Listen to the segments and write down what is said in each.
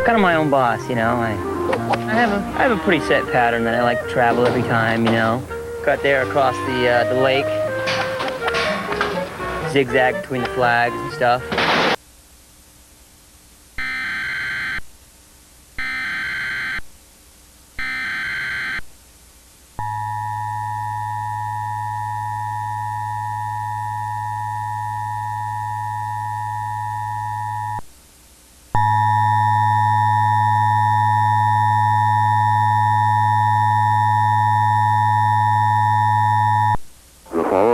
kind of my own boss, you know. I have a pretty set pattern that I like to travel every time, you know. Got there across the lake, zigzag between the flags and stuff.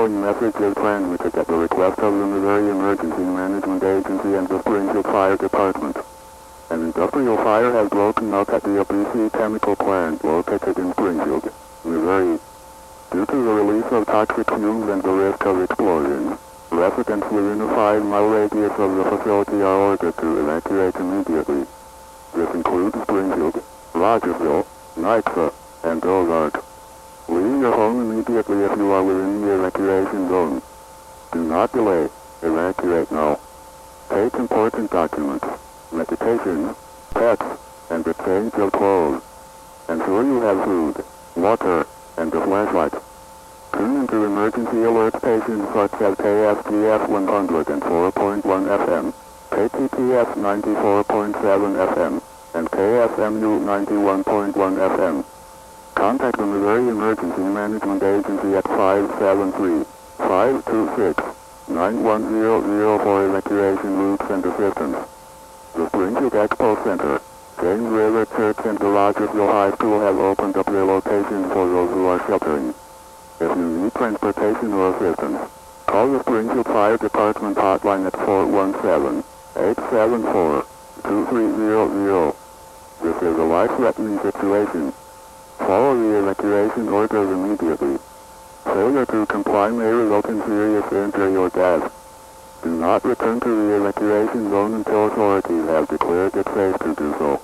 Message is transmitted at the request of the Missouri Emergency Management Agency and the Springfield Fire Department. An industrial fire has broken out at the ABC chemical plant located in Springfield, Missouri. Due to the release of toxic fumes and the risk of explosion, residents within a 5-mile radius of the facility are ordered to evacuate immediately. This includes Springfield, Rogersville, Nixa, and Ozark. Leave your home immediately if you are within the evacuation zone. Do not delay. Evacuate now. Take important documents, medication, pets, and a change of clothes. Ensure you have food, water, and a flashlight. Tune into emergency alert stations such as KSGF 104.1 FM, KTTS 94.7 FM, and KSMU 91.1 FM. Contact the Missouri Emergency Management Agency at 573-526-9100 for evacuation routes and assistance. The Springfield Expo Center, James River Church, and the Rogersville High School have opened up their locations for those who are sheltering. If you need transportation or assistance, call the Springfield Fire Department hotline at 417-874-2300. This is a life-threatening situation. Follow the evacuation orders immediately. Failure to comply may result in serious injury or death. Do not return to the evacuation zone until authorities have declared it safe to do so.